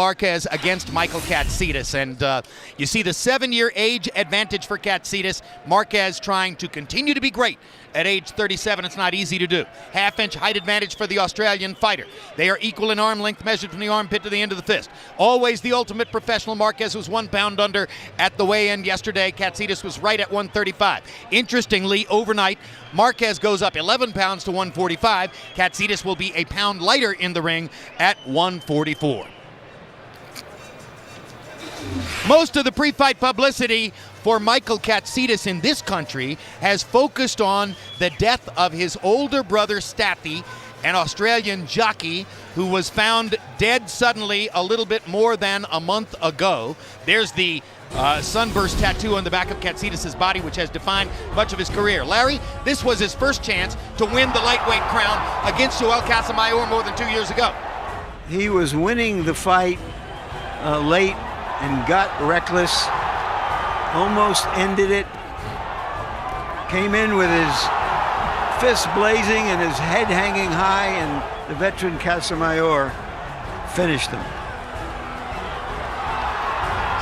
Marquez against Michael Katsides, and you see the 7-year age advantage for Katsides. Marquez trying to continue to be great at age 37. It's not easy to do. Half-inch height advantage for the Australian fighter. They are equal in arm length measured from the armpit to the end of the fist. Always the ultimate professional. Marquez was 1 pound under at the weigh-in yesterday. Katsides was right at 135. Interestingly, overnight, Marquez goes up 11 pounds to 145. Katsides will be a pound lighter in the ring at 144. Most of the pre-fight publicity for Michael Katsides in this country has focused on the death of his older brother Staffy, an Australian jockey who was found dead suddenly a little bit more than a month ago. There's the sunburst tattoo on the back of Katsides' body, which has defined much of his career. Larry, this was his first chance to win the lightweight crown against Joel Casamayor more than 2 years ago. He was winning the fight late and got reckless, almost ended it, came in with his fists blazing and his head hanging high, and the veteran Casamayor finished him.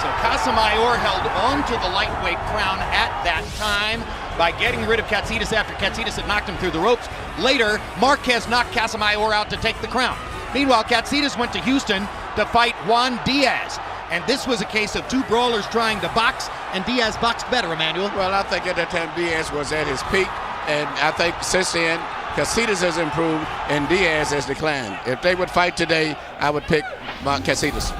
So Casamayor held on to the lightweight crown at that time by getting rid of Katsides after Katsides had knocked him through the ropes. Later, Marquez knocked Casamayor out to take the crown. Meanwhile, Katsides went to Houston to fight Juan Diaz. And this was a case of two brawlers trying to box, and Diaz boxed better, Emmanuel. Well, I think at that time Diaz was at his peak, and I think since then, Katsides has improved and Diaz has declined. If they would fight today, I would pick Katsides.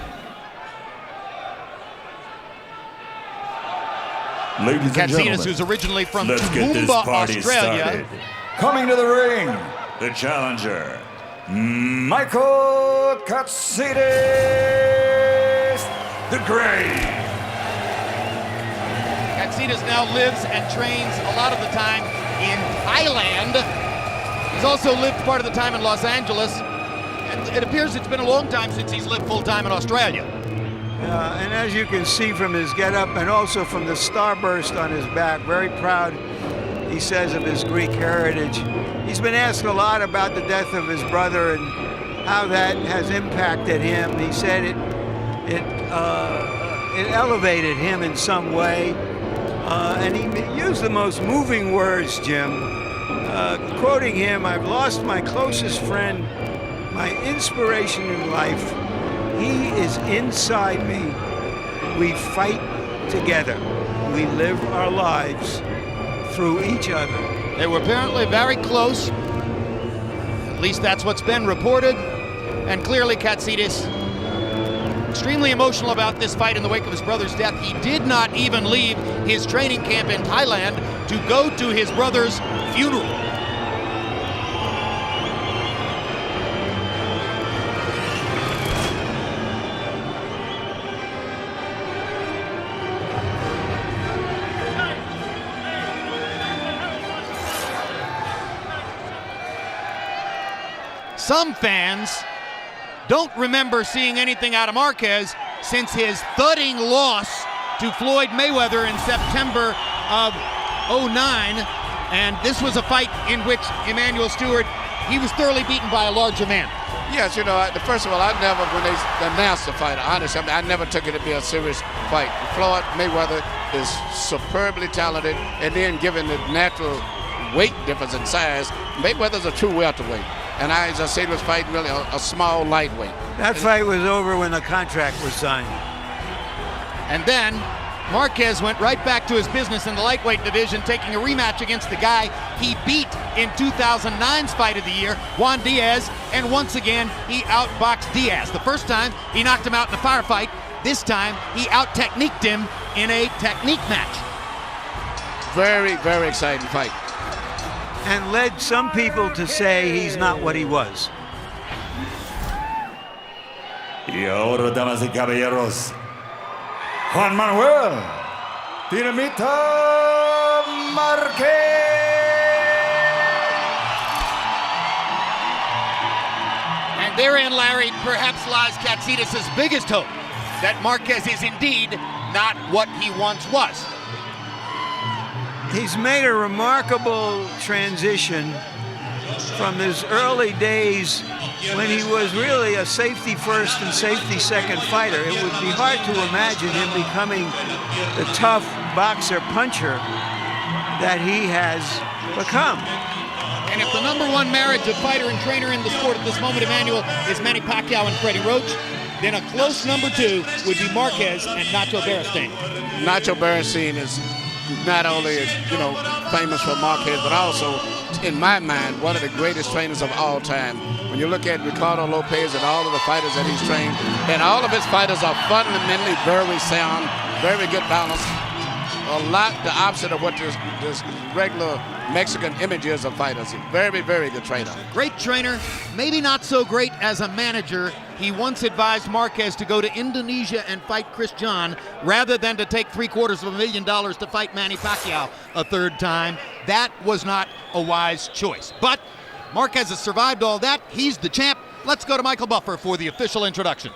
Ladies and Katsides, gentlemen, who's originally from let's get this Toowoomba, party Australia. started. Coming to the ring, the challenger, Michael Katsides the Great. Katsides now lives and trains a lot of the time in Thailand. He's also lived part of the time in Los Angeles. And it appears it's been a long time since he's lived full-time in Australia. And as you can see from his getup and also from the starburst on his back, very proud, he says, of his Greek heritage. He's been asked a lot about the death of his brother and how that has impacted him. He said it elevated him in some way, and he used the most moving words, Jim. Quoting him, "I've lost my closest friend, my inspiration in life. He is inside me. We fight together. We live our lives through each other." They were apparently very close. At least that's what's been reported. And clearly Katsides extremely emotional about this fight in the wake of his brother's death. He did not even leave his training camp in Thailand to go to his brother's funeral. Some fans don't remember seeing anything out of Marquez since his thudding loss to Floyd Mayweather in September of '09. And this was a fight in which Emmanuel Stewart, he was thoroughly beaten by a larger man. Yes, you know, first of all, I never, when they announced the fight, honestly, I never took it to be a serious fight. Floyd Mayweather is superbly talented, and then given the natural weight difference in size, Mayweather's a true welterweight. And as I said, was fighting really a small lightweight. That fight was over when the contract was signed. And then Marquez went right back to his business in the lightweight division, taking a rematch against the guy he beat in 2009's Fight of the Year, Juan Diaz, and once again, he outboxed Diaz. The first time, he knocked him out in a firefight. This time, he out-techniqued him in a technique match. Very, very exciting fight. And led some people to say he's not what he was. Y ahora, damas y caballeros, Juan Manuel Dinamita Marquez. And therein, Larry, perhaps lies Katsides' biggest hope, that Marquez is indeed not what he once was. He's made a remarkable transition from his early days when he was really a safety first and safety second fighter. It would be hard to imagine him becoming the tough boxer puncher that he has become. And if the #1 marriage of fighter and trainer in the sport at this moment, Emmanuel, is Manny Pacquiao and Freddie Roach, then a close #2 would be Marquez and Nacho Beristain. Nacho Beristain is not only, famous for Marquez, but also, in my mind, one of the greatest trainers of all time. When you look at Ricardo Lopez and all of the fighters that he's trained, and all of his fighters are fundamentally very sound, very good balance. A lot the opposite of what this regular Mexican image is of fighters. Very, very good trainer. Great trainer, maybe not so great as a manager. He once advised Marquez to go to Indonesia and fight Chris John rather than to take $750,000 to fight Manny Pacquiao a third time. That was not a wise choice. But Marquez has survived all that. He's the champ. Let's go to Michael Buffer for the official introductions.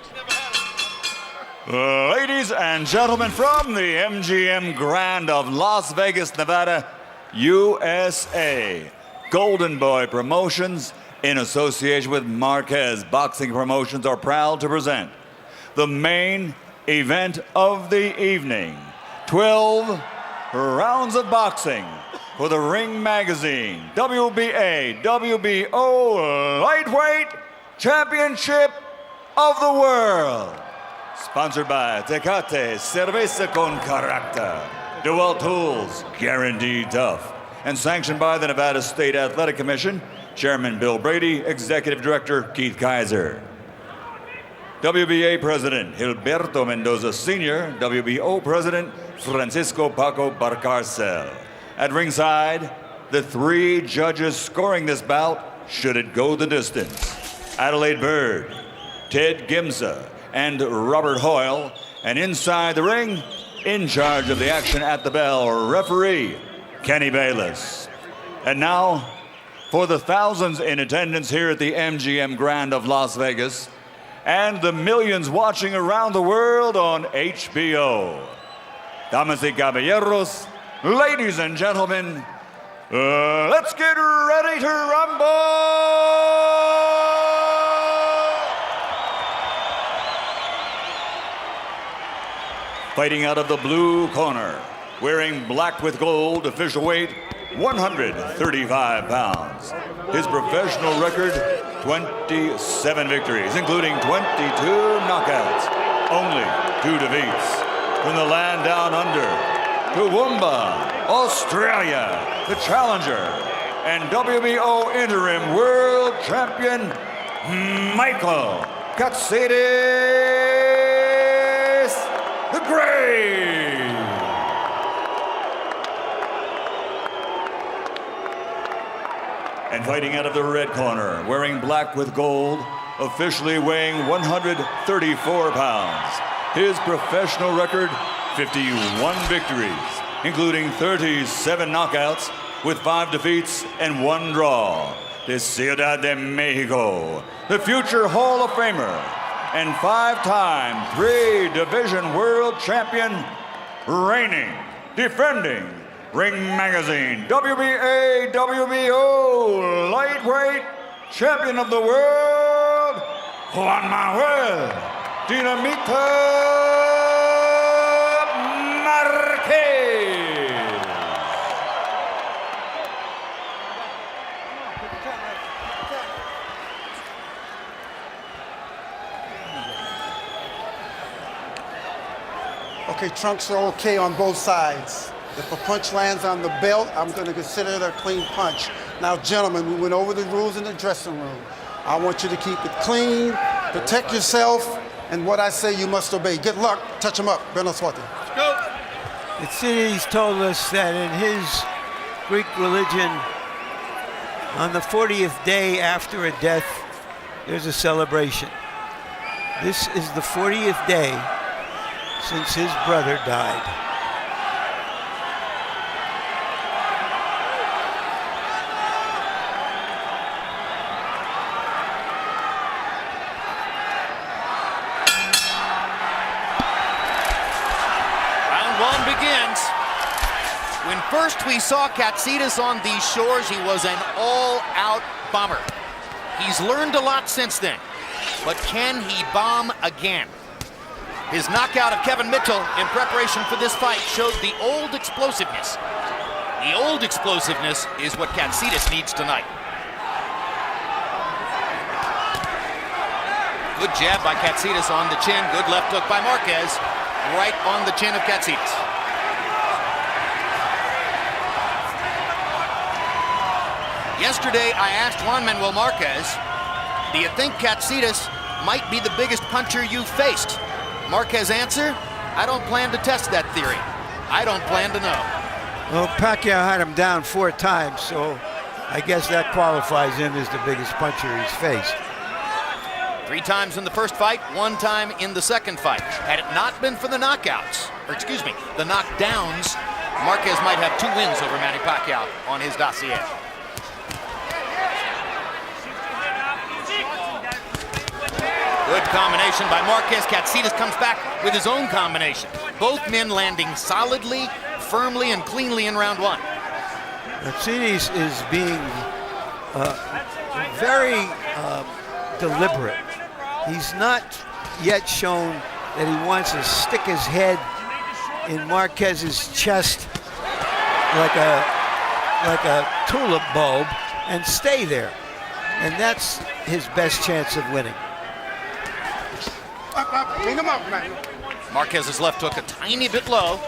Ladies and gentlemen, from the MGM Grand of Las Vegas, Nevada, USA, Golden Boy Promotions, in association with Marquez Boxing Promotions, are proud to present the main event of the evening. 12 rounds of boxing for the Ring Magazine WBA, WBO Lightweight Championship of the World. Sponsored by Tecate, Cerveza con Carácter, DeWalt Tools, Guaranteed Tough, and sanctioned by the Nevada State Athletic Commission, Chairman Bill Brady, Executive Director Keith Kaiser. WBA President Gilberto Mendoza Sr., WBO President Francisco Paco Barcarcel. At ringside, the 3 judges scoring this bout, should it go the distance: Adelaide Bird, Ted Gimsa, and Robert Hoyle. And inside the ring, in charge of the action at the bell, referee Kenny Bayless. And now, for the thousands in attendance here at the MGM Grand of Las Vegas, and the millions watching around the world on HBO. Damas y caballeros, ladies and gentlemen, let's get ready to rumble! Fighting out of the blue corner, wearing black with gold, official weight 135 pounds. His professional record, 27 victories, including 22 knockouts, only 2 defeats. From the land down under, Toowoomba, Australia, the challenger, and WBO interim world champion, Michael Katsides the Great. And fighting out of the red corner, wearing black with gold, officially weighing 134 pounds. His professional record, 51 victories, including 37 knockouts, with 5 defeats and 1 draw. The Ciudad de Mexico, the future Hall of Famer, and 5-time 3-division world champion, reigning, defending, Ring Magazine WBA, WBO Lightweight Champion of the World, Juan Marquez Dinamita Marquez. Okay, trunks are okay on both sides. If a punch lands on the belt, I'm going to consider it a clean punch. Now, gentlemen, we went over the rules in the dressing room. I want you to keep it clean, protect yourself, and what I say you must obey. Good luck. Touch him up. Buenos suerte. Let's go. Katsides told us that in his Greek religion, on the 40th day after a death, there's a celebration. This is the 40th day since his brother died. Round 1 begins. When first we saw Katsides on these shores, he was an all-out bomber. He's learned a lot since then, but can he bomb again? His knockout of Kevin Mitchell in preparation for this fight showed the old explosiveness. The old explosiveness is what Katsides needs tonight. Good jab by Katsides on the chin. Good left hook by Marquez. Right on the chin of Katsides. Yesterday, I asked Juan Marquez, do you think Katsides might be the biggest puncher you've faced? Marquez answer, I don't plan to test that theory. I don't plan to know. Well, Pacquiao had him down 4 times, so I guess that qualifies him as the biggest puncher he's faced. 3 times in the first fight, 1 time in the second fight. Had it not been for the knockouts, or excuse me, the knockdowns, Marquez might have 2 wins over Manny Pacquiao on his dossier. Good combination by Marquez. Katsides comes back with his own combination. Both men landing solidly, firmly, and cleanly in round 1. Katsides is being very deliberate. He's not yet shown that he wants to stick his head in Marquez's chest like a tulip bulb and stay there. And that's his best chance of winning. Marquez's left hook a tiny bit low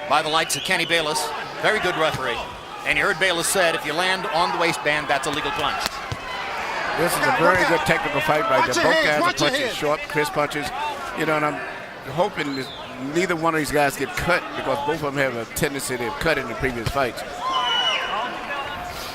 by the likes of Kenny Bayless. Very good referee. And you heard Bayless said, if you land on the waistband, that's a legal plunge. This is a very good technical fight right there. Both guys are punching short, crisp punches. You know, and I'm hoping that neither one of these guys get cut because both of them have a tendency to cut in the previous fights.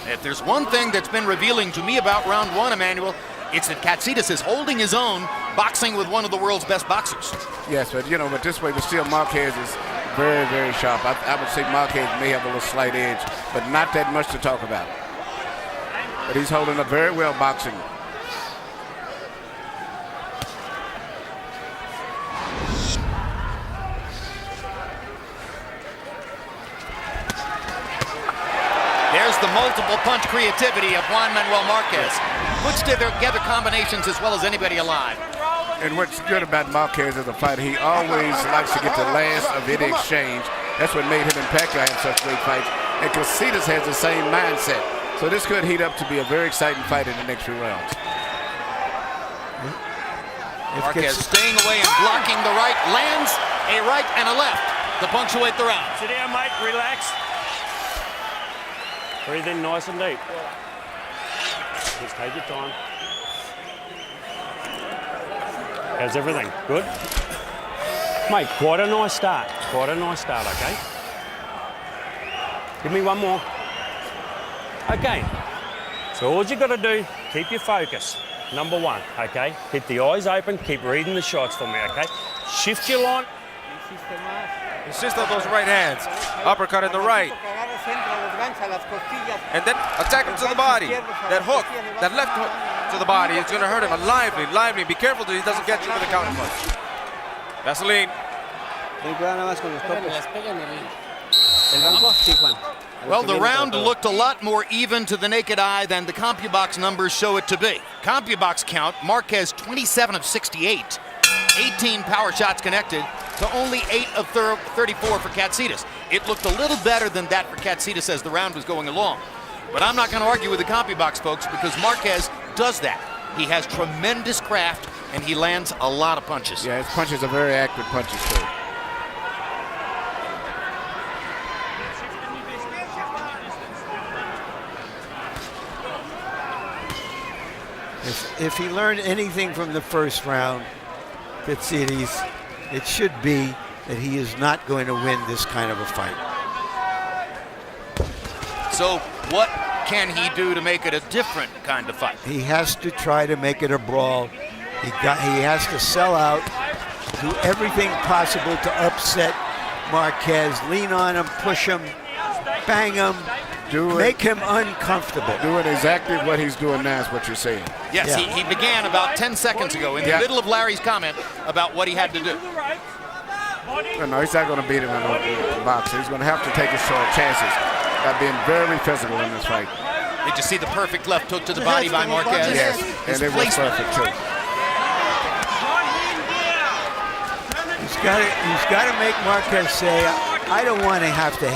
If there's one thing that's been revealing to me about round 1, Emmanuel, it's that Katsides is holding his own, boxing with one of the world's best boxers. Yes, but you know, but this way, but still Marquez is very, very sharp. I would say Marquez may have a little slight edge, but not that much to talk about. But he's holding up very well boxing. There's the multiple punch creativity of Juan Marquez. Puts together combinations as well as anybody alive. And what's good about Marquez as a fighter, he always likes to get the last of any exchange. That's what made him and Pacquiao have such great fights. And Katsides has the same mindset. So this could heat up to be a very exciting fight in the next few rounds. Marquez staying away and blocking the right, lands a right and a left to punctuate the round. Sit down, mate, relax. Breathe in nice and deep. Just take your time. How's everything? Good? Mate, quite a nice start. Quite a nice start, okay? Give me one more. Okay. So all you got to do, keep your focus. Number 1, okay? Keep the eyes open, keep reading the shots for me, okay? Shift your line. Insist on those right hands. Uppercut in the right. And then attack him to the body. That hook, that left hook to the body is going to hurt him. Lively, lively. Be careful that he doesn't get you with a counter punch. Vaseline. Well, the round looked a lot more even to the naked eye than the CompuBox numbers show it to be. CompuBox count, Marquez 27 of 68, 18 power shots connected to only 8 of 34 for Katsides. It looked a little better than that for Katsides as the round was going along. But I'm not going to argue with the CompuBox folks because Marquez does that. He has tremendous craft and he lands a lot of punches. Yeah, his punches are very accurate punches too. If he learned anything from the first round, Katsides, it should be that he is not going to win this kind of a fight. So what can he do to make it a different kind of fight? He has to try to make it a brawl. He has to sell out, do everything possible to upset Marquez, lean on him, push him, bang him, make him uncomfortable. Doing exactly what he's doing now is what you're saying. Yes, yeah. he began about 10 seconds ago in the middle of Larry's comment about what he had to do. No, he's not going to beat him in the boxing. He's going to have to take his short chances by being very physical in this fight. Did you see the perfect left hook to the body by Marquez? Yes, and it was perfect too. He's got to make Marquez say, I don't want to have to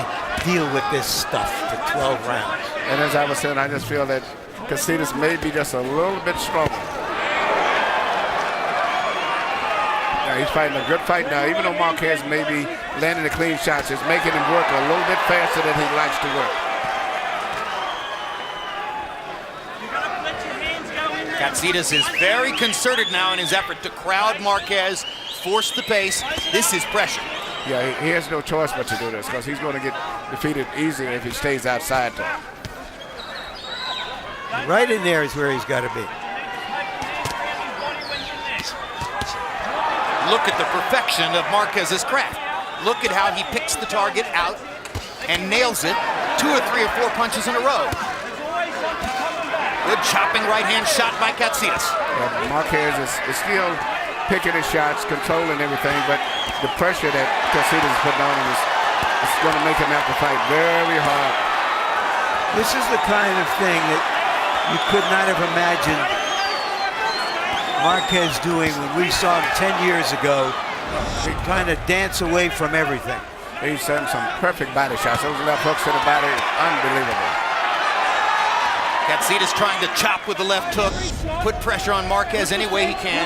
deal with this stuff for 12 rounds. And as I was saying, I just feel that Katsides may be just a little bit stronger. Now he's fighting a good fight now. Even though Marquez may be landing the clean shots, it's making him work a little bit faster than he likes to work. Katsides is very concerted now in his effort to crowd Marquez, force the pace. This is pressure. Yeah, he has no choice but to do this because he's going to get defeated easier if he stays outside there. Right in there is where he's got to be. Look at the perfection of Marquez's craft. Look at how he picks the target out and nails it 2 or 3 or 4 punches in a row. Good chopping right hand shot by Katsides. Yeah, Marquez is still picking his shots, controlling everything, but the pressure that Katsides is putting on him is going to make him have to fight very hard. This is the kind of thing that you could not have imagined Marquez doing when we saw him 10 years ago, trying to dance away from everything. He's done some perfect body shots. Those left hooks to the body, unbelievable. Katsides trying to chop with the left hook, put pressure on Marquez any way he can.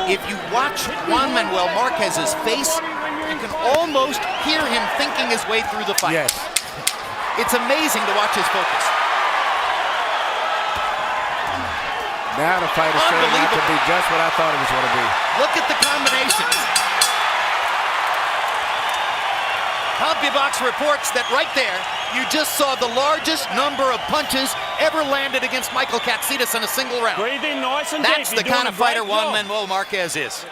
If you watch Juan Marquez's face, you can almost hear him thinking his way through the fight. Yes. It's amazing to watch his focus. Now the fight is turning out to be just what I thought it was going to be. Look at the combinations. CompuBox reports that right there, you just saw the largest number of punches ever landed against Michael Katsides in a single round. Breathe in nice and That's deep. the kind of fighter Juan Marquez is.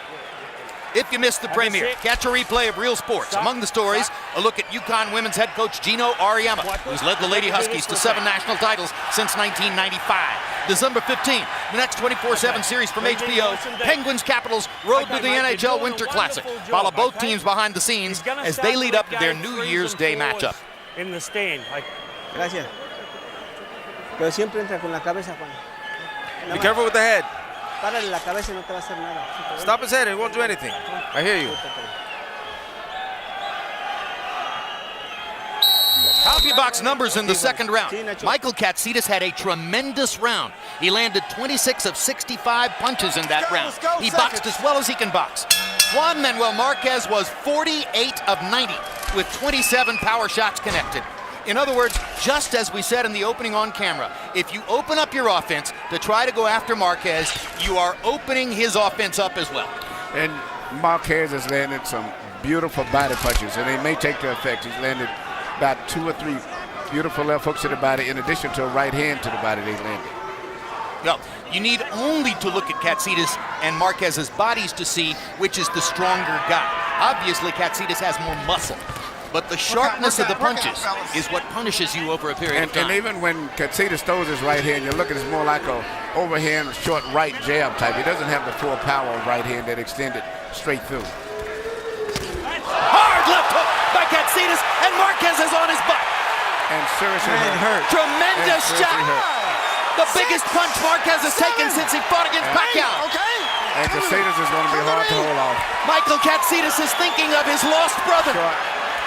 If you missed the premiere, catch a replay of Real Sports. Among the stories, a look at UConn women's head coach Gino Auriemma, who's led the Lady Huskies to 7 national titles since 1995. December 15th, the next 24/7 series from HBO, Penguins Capitals road to the NHL Winter Classic. Follow both teams behind the scenes as they lead up to their New Year's Day matchup. In the stand. Gracias. Pero siempre entra con la cabeza, Juan. Be careful with the head. Párale la cabeza y no te va a hacer nada. Stop his head, it won't do anything. I hear you. CompuBox numbers in the second round. Michael Katsides had a tremendous round. He landed 26 of 65 punches in that round. He boxed as well as he can box. Juan Marquez was 48 of 90 with 27 power shots connected. In other words, just as we said in the opening on camera, if you open up your offense to try to go after Marquez, you are opening his offense up as well. And Marquez has landed some beautiful body punches, and they may take the effect. He's landed about 2 or 3 beautiful left hooks to the body in addition to a right hand to the body they landed. Well, you need only to look at Katsides and Marquez's bodies to see which is the stronger guy. Obviously, Katsides has more muscle, but the sharpness of the punches is what punishes you over a period of time. And even when Katsides throws his right hand, you look at it, it's more like a overhand short right jab type. He doesn't have the full power of right hand that extended straight through. Hard left hook by Katsides, and Marquez is on his butt. And seriously hurt. Tremendous And shot. hurt. The biggest punch Marquez has taken since he fought against Pacquiao. And Katsides is going to be hard to hold off. Michael Katsides is thinking of his lost brother.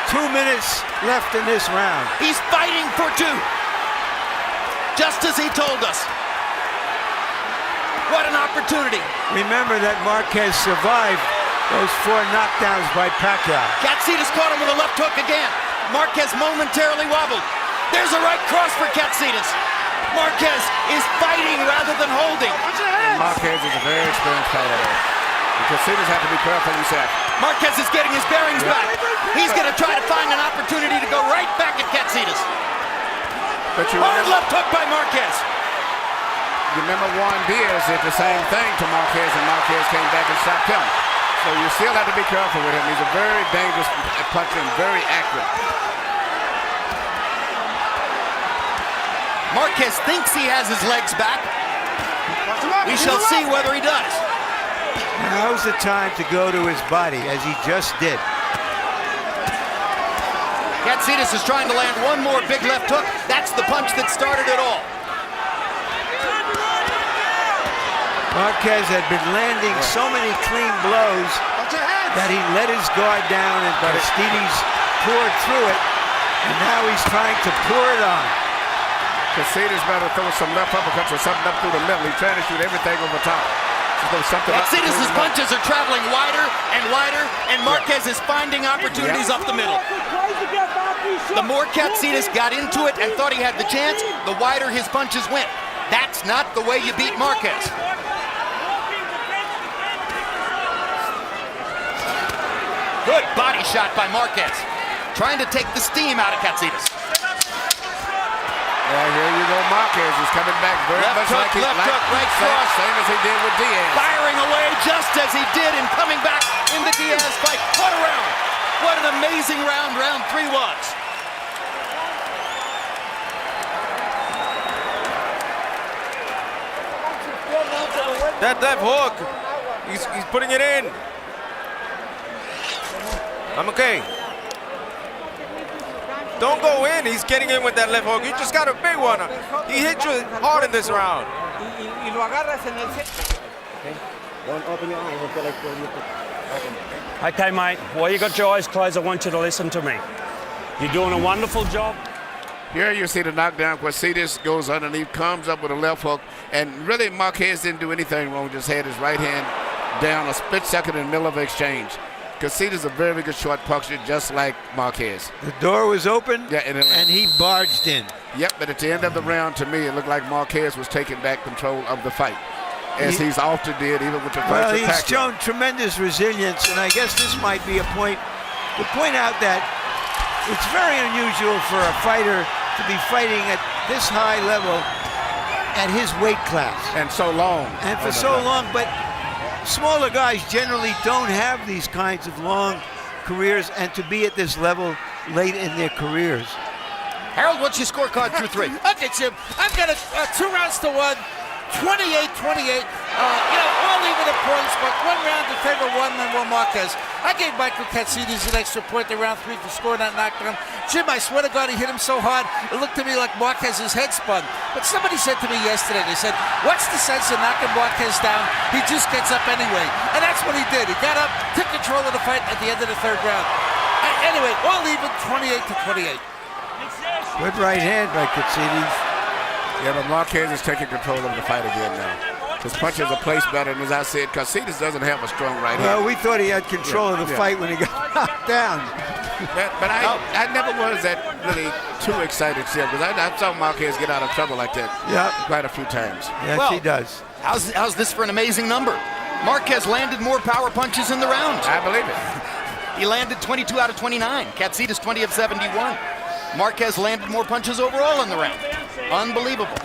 2 minutes left in this round. He's fighting for 2, just as he told us. What an opportunity. Remember that Marquez survived those 4 knockdowns by Pacquiao. Katsides caught him with a left hook again. Marquez momentarily wobbled. There's a right cross for Katsides. Marquez is fighting rather than holding. And Marquez is a very experienced fighter. Katsides have to be careful himself. Marquez is getting his bearings back. He's going to try to find an opportunity to go right back at Katsides. But Hard left hook by Marquez. You remember Juan Diaz did the same thing to Marquez, and Marquez came back and stopped him. So you still have to be careful with him. He's a very dangerous puncher and very accurate. Marquez thinks he has his legs back. We shall see whether he does. Now's the time to go to his body, as he just did. Katsides is trying to land one more big left hook. That's the punch that started it all. Marquez had been landing so many clean blows that he let his guard down and Katsides poured through it, and now he's trying to pour it on. Katsides better throw some left uppercuts or something up through the middle. He's trying to shoot everything over top. Katsides' punches are traveling wider and wider, and Marquez is finding opportunities up the middle. The more Katsides got into it and thought he had the chance, the wider his punches went. That's not the way you beat Marquez. Good body shot by Marquez, trying to take the steam out of Katsides. Yeah, here you go, Marquez is coming back very much like he left hook, right cross. Same as he did with Diaz. Firing away just as he did and coming back in the Diaz fight. What a round. What an amazing round 3 was. That left hook, he's putting it in. I'm okay. Don't go in. He's getting in with that left hook. You just got a big one. He hit you hard in this round. Okay, mate, while you got your eyes closed, I want you to listen to me. You're doing a wonderful job. Here you see the knockdown. Katsides goes underneath, comes up with a left hook, and really Marquez didn't do anything wrong. Just had his right hand down a split second in the middle of the exchange. Katsides is a very good short puncher, just like Marquez. The door was open, yeah, and he barged in. Yep, but at the end of the round, to me, it looked like Marquez was taking back control of the fight, as he's often did, even with the first attack. Well, he's shown tremendous resilience, and I guess this might be a point to point out that it's very unusual for a fighter to be fighting at this high level at his weight class. And so long. And for so long, but smaller guys generally don't have these kinds of long careers, and to be at this level late in their careers. Harold, what's your scorecard through 3? Okay, Jim, I've got 2 rounds to 1, 28-28. All even at points, but 1 round in favor of Juan Marquez. I gave Michael Katsides an extra point in round 3 for scoring that knockdown. Jim, I swear to God, he hit him so hard, it looked to me like Marquez's head spun. But somebody said to me yesterday, they said, what's the sense of knocking Marquez down? He just gets up anyway. And that's what he did. He got up, took control of the fight at the end of the 3rd round. Anyway, all even 28-28. Good right hand by Katsides. Yeah, but Marquez is taking control of the fight again now. His punches are placed better, and as I said, Katsides doesn't have a strong right hand. Well, we thought he had control of the fight when he got knocked down. But I never was that really too excited, because I saw Marquez get out of trouble like that quite a few times. Yes, he does. How's this for an amazing number? Marquez landed more power punches in the round. I believe it. He landed 22 out of 29. Katsides 20 of 71. Marquez landed more punches overall in the round. Unbelievable.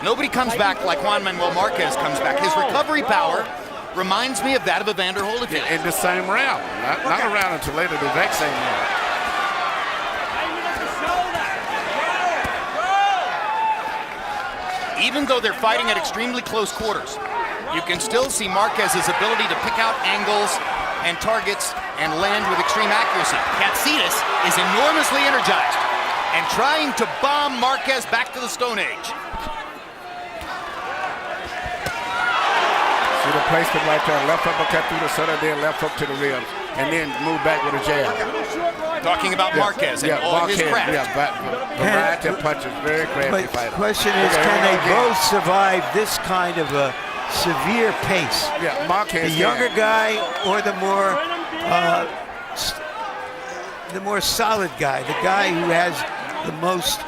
Nobody comes back like Juan Manuel Marquez comes back. His recovery power reminds me of that of Evander Holyfield. In the same round. Not a round until later, the exact same round. Even though they're fighting at extremely close quarters, you can still see Marquez's ability to pick out angles and targets and land with extreme accuracy. Katsides is enormously energized and trying to bomb Marquez back to the Stone Age. See the placement right there. Left uppercut through the center, then left hook to the ribs, and then move back with a jab. Talking about Marquez and all his craft. Variety of punches, very crafty fighter. The question is, can they both survive this kind of a severe pace? Yeah, Marquez. The younger guy or the more solid guy, the guy who has the most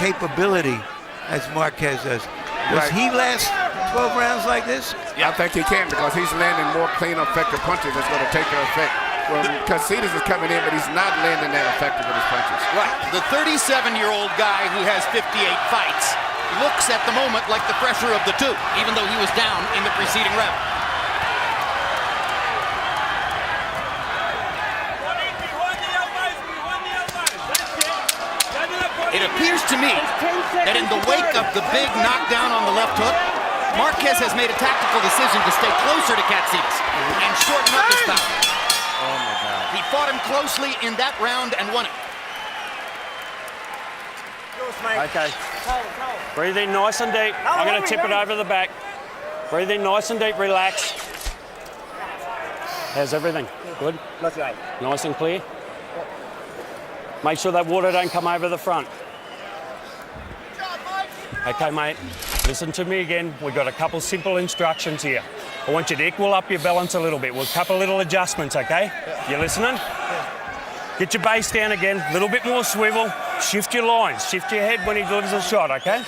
capability, as Marquez does. Does he last 12 rounds like this? Yeah. I think he can, because he's landing more clean, effective punches that's going to take their effect. Well, Katsides is coming in, but he's not landing that effective with his punches. Right. The 37-year-old guy who has 58 fights looks at the moment like the fresher of the two, even though he was down in the preceding round. It appears to me that in the wake of the big knockdown on the left hook, Marquez has made a tactical decision to stay closer to Katsides and shorten up his power. Oh my God. He fought him closely in that round and won it. Okay. Breathe in nice and deep. I'm going to tip it over the back. Breathe in nice and deep, relax. How's everything? Good? Nice and clear? Make sure that water don't come over the front. Okay, mate, listen to me again. We've got a couple simple instructions here. I want you to equal up your balance a little bit. We'll couple little adjustments, okay? You listening? Get your base down again, a little bit more swivel. Shift your lines, shift your head when he delivers a shot, okay?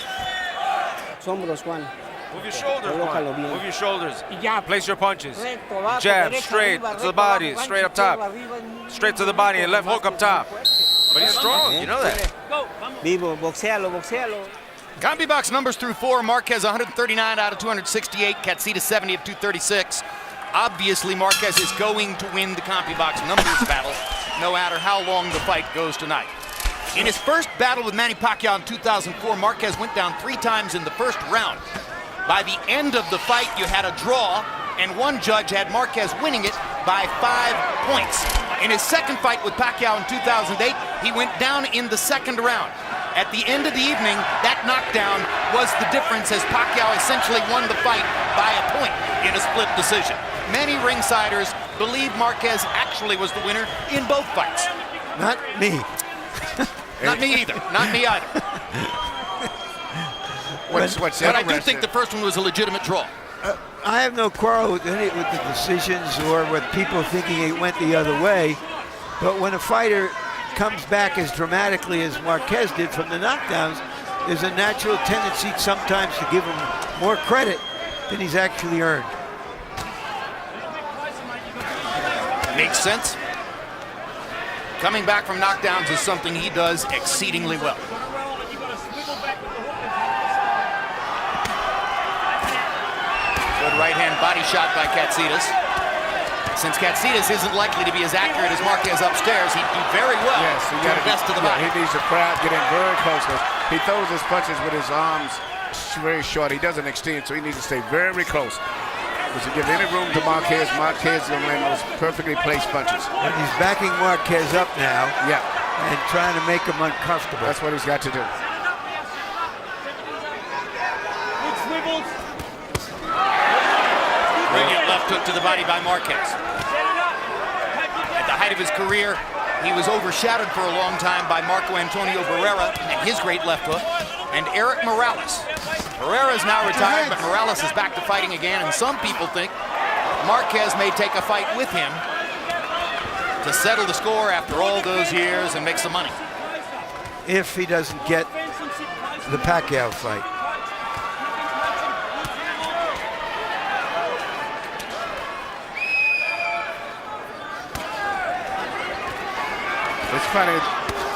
Hombros, Juan. Move your shoulders, Colócalo Juan. bien. Move your shoulders. Ya. Place your punches. Recto, abajo, Jab, derecha, straight arriba, to the recto, body, abajo, straight up gancho, top. izquierda, arriba, Straight to the body and left hook up top. But he's strong, you know that. Vivo, boxealo, boxealo. Combi box numbers through 4. Marquez 139 out of 268. Katsides 70 of 236. Obviously, Marquez is going to win the combi box numbers battle, no matter how long the fight goes tonight. In his first battle with Manny Pacquiao in 2004, Marquez went down 3 times in the first round. By the end of the fight, you had a draw, and one judge had Marquez winning it by 5 points. In his second fight with Pacquiao in 2008, he went down in the second round. At the end of the evening, that knockdown was the difference as Pacquiao essentially won the fight by a point in a split decision. Many ringsiders believe Marquez actually was the winner in both fights. Not me. Not me either. Not me either. What's But I do think the first one was a legitimate draw. I have no quarrel with the decisions or with people thinking it went the other way. But when a fighter comes back as dramatically as Marquez did from the knockdowns, there's a natural tendency sometimes to give him more credit than he's actually earned. Makes sense. Coming back from knockdowns is something he does exceedingly well. Good right hand body shot by Katsides. Since Katsides isn't likely to be as accurate as Marquez upstairs, he'd do very well He to invest to the body. He needs the crowd get in very close. He throws his punches with his arms very short. He doesn't extend, so he needs to stay very close. Because you give any room to Marquez, Marquez is going to land those perfectly placed punches. And he's backing Marquez up now. Yeah. And trying to make him uncomfortable. That's what he's got to do. Brilliant left hook to the body by Marquez. At the height of his career, he was overshadowed for a long time by Marco Antonio Barrera and his great left hook, and Eric Morales. Barrera is now retired, but Morales is back to fighting again, and some people think Marquez may take a fight with him to settle the score after all those years and make some money. If he doesn't get the Pacquiao fight. It's funny,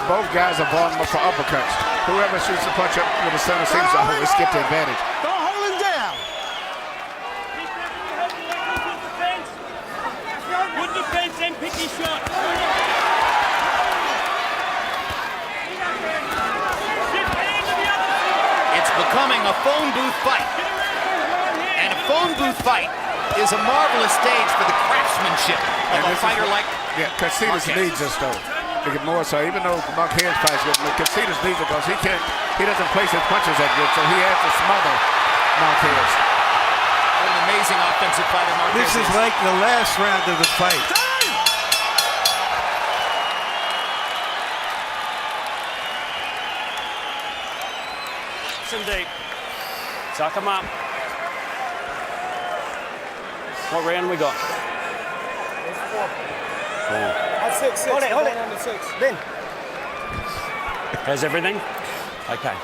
both guys are vulnerable for uppercuts. Whoever shoots the punch up with the center seems to always get the advantage. Don't hold him down. Good defense and picky shot. It's becoming a phone booth fight. And a phone booth fight is a marvelous stage for the craftsmanship of a fighter like Katsides needs this though. To get more so, even though Marquez fights good, Katsides needs it because he doesn't place his punches that good, so he has to smother Marquez. What an amazing offensive fighter Marquez This is like the last round of the fight. Some deep. Suck him up. What round we got? Six. Hold it. On the 6. Then. How's everything? Okay.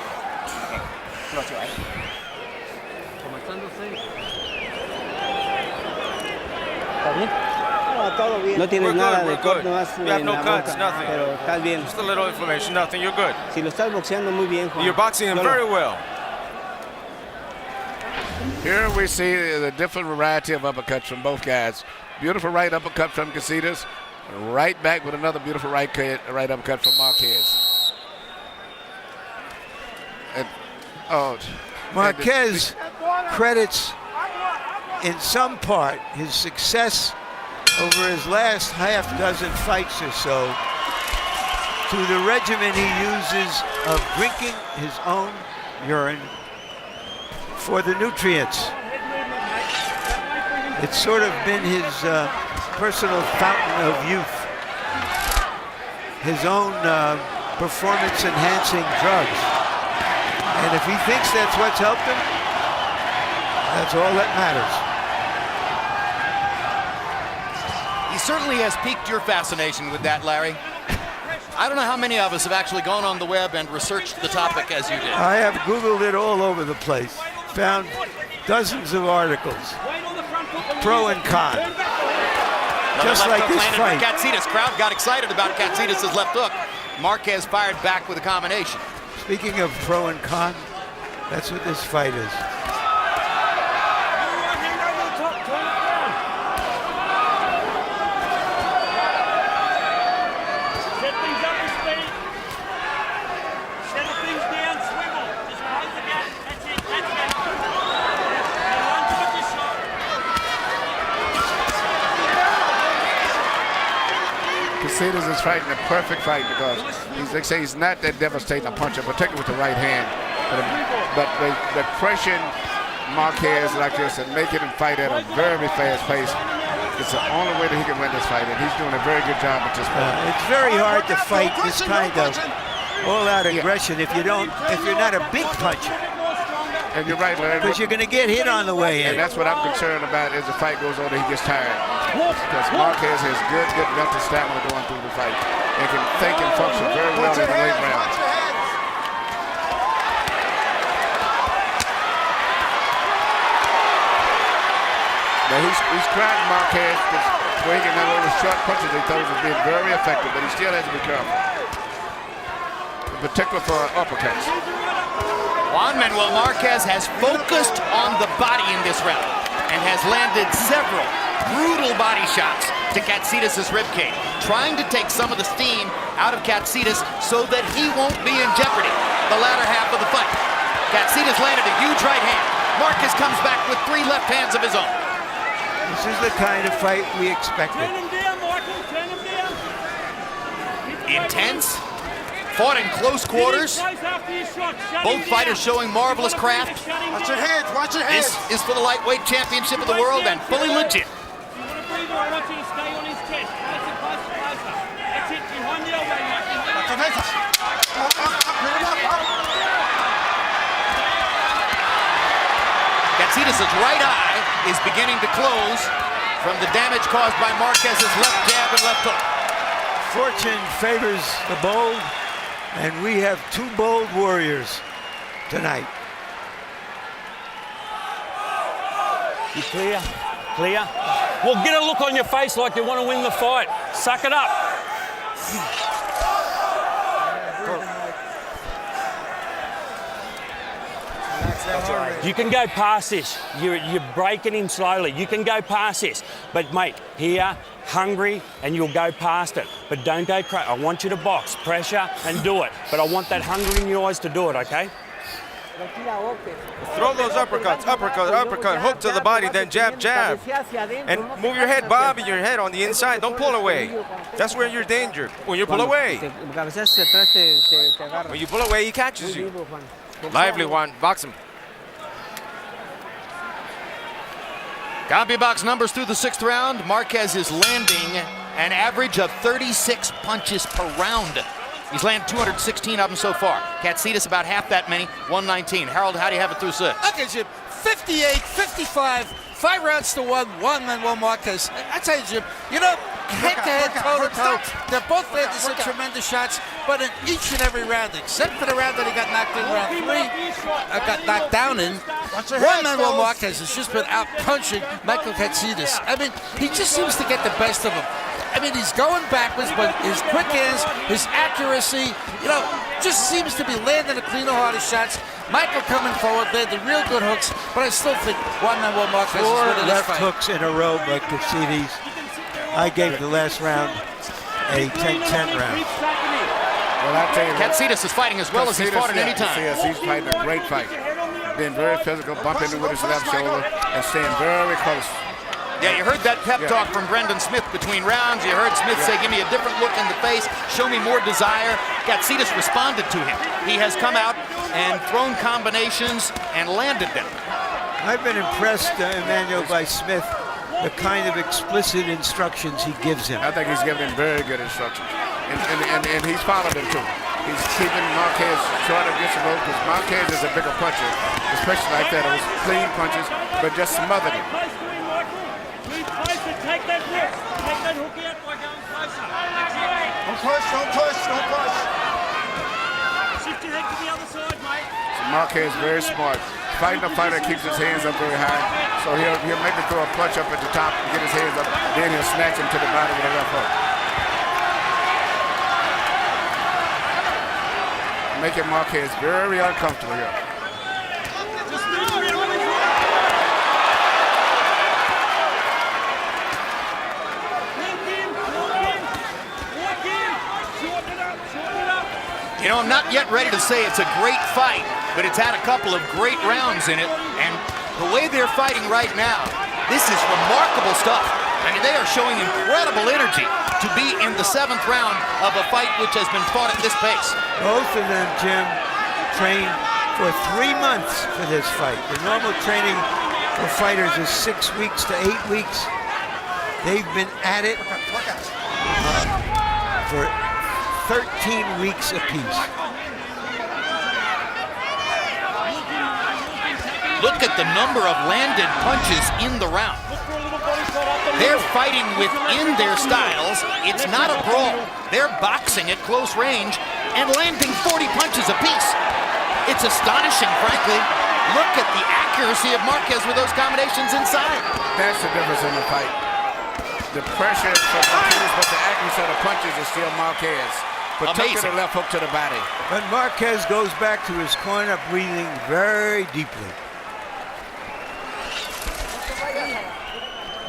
No tienes We're nada good, de we're corte good. más You have en no la cuts, boca, nothing. pero estás bien. Just a little inflammation, nothing. You're good. Si lo estás boxeando muy bien, Juan. You're boxing him Yo lo- very well. Here we see the different variety of uppercuts from both guys. Beautiful right uppercut from Katsides. Right back with another beautiful right uppercut from Marquez. And, Marquez credits in some part his success over his last half dozen fights or so to the regimen he uses of drinking his own urine for the nutrients. It's sort of been his personal fountain of youth. His own performance-enhancing drugs. And if he thinks that's what's helped him, that's all that matters. He certainly has piqued your fascination with that, Larry. I don't know how many of us have actually gone on the web and researched the topic as you did. I have Googled it all over the place. Found dozens of articles, pro and con. Just like this fight. Katsides. Crowd got excited about Katsides' left hook. Marquez fired back with a combination. Speaking of pro and con, that's what this fight is. Katsides is fighting a perfect fight because they say he's not that devastating a puncher, particularly with the right hand. But the pressing Marquez like this and making him fight at a very fast pace, it's the only way that he can win this fight, and he's doing a very good job at this point. It's very hard to fight this kind of all-out aggression if you're not a big puncher. And you're right, Larry. Because you're going to get hit on the way in. And that's what I'm concerned about as the fight goes on, that he gets tired. Because Marquez has good mental stamina going through the fight and can think and function very well in the late rounds. Now he's cracking Marquez because swinging that little short punches he throws has been very effective, but he still has to be careful. In particular for uppercuts. Juan Marquez has focused on the body in this round and has landed several brutal body shots to Katsides' ribcage, trying to take some of the steam out of Katsides so that he won't be in jeopardy the latter half of the fight. Katsides landed a huge right hand. Marquez comes back with 3 left hands of his own. This is the kind of fight we expected. Intense. Fought in close quarters. Both fighters showing marvelous craft. Watch your heads, watch your heads. This is for the lightweight championship of the world and fully legit. Katsides' right eye is beginning to close from the damage caused by Marquez's left jab and left hook. Fortune favors the bold, and we have 2 bold warriors tonight. You clear? Clear? Well, get a look on your face like you want to win the fight. Suck it up. You can go past this. You're breaking him slowly. You can go past this. But, mate, here, hungry, and you'll go past it. But don't go crazy. I want you to box, pressure, and do it. But I want that hunger in your eyes to do it, okay? Throw those uppercuts, uppercut, hook to the body, then jab. And move your head, bob your head on the inside. Don't pull away. That's where you're danger. When you pull away. When you pull away, he catches you. Lively, Juan. Box him. CompuBox numbers through the 6th round. Marquez is landing an average of 36 punches per round. He's landed 216 of them so far. Katsides about half that many, 119. Harold, how do you have it through 6? Okay, Jim, 58, 55, 5 rounds to 1, Juan Marquez. I tell you, Jim, you know, head-to-head, toe-to-toe, they're both landing some tremendous shots, but in each and every round, except for the round that he got knocked in round 3, got knocked down in, Juan Marquez has just been out-punching Michael Katsides. I mean, he just seems to get the best of him. I mean, he's going backwards, but his quick hands, his accuracy, you know, just seems to be landing the cleaner, harder shots. Michael coming forward, landing real good hooks, but I still think Juan Marquez is winning this fight. 4 left hooks in a row by Katsides. I gave the last round a 10-10 round. Well, I tell you, Katsides is fighting as well as he's fought at any time. Yes, he's fighting a great fight. Being very physical, bumping with his left shoulder, and staying very close. Yeah, you heard that pep talk from Brendan Smith between rounds. You heard Smith say, give me a different look in the face, show me more desire. Katsides responded to him. He has come out and thrown combinations and landed them. I've been impressed, Emmanuel, by Smith the kind of explicit instructions he gives him. I think he's giving him very good instructions. And he's followed them too. He's keeping Marquez short against the rope because Marquez is a bigger puncher, especially like that. It was clean punches, but just smothered him. Take that hook. Take that hook out by going closer. Don't push, don't push, don't push. Shift your head to the other side, mate. So Marquez very smart. Fighting a fighter keeps his hands up very high. So he'll maybe throw a punch up at the top and get his hands up. Then he'll snatch him to the body with a left hook. Making Marquez very uncomfortable here. You know, I'm not yet ready to say it's a great fight, but it's had a couple of great rounds in it, and the way they're fighting right now, this is remarkable stuff. I mean, they are showing incredible energy to be in the 7th round of a fight which has been fought at this pace. Both of them, Jim, trained for 3 months for this fight. The normal training for fighters is 6 weeks to 8 weeks. They've been at it for 13 weeks apiece. Look at the number of landed punches in the round. They're fighting within their styles. It's not a brawl. They're boxing at close range and landing 40 punches apiece. It's astonishing, frankly. Look at the accuracy of Marquez with those combinations inside. That's the difference in the fight. The pressure from Marquez, but the accuracy of the punches is still Marquez. But took to the left hook to the body. But Marquez goes back to his corner, breathing very deeply.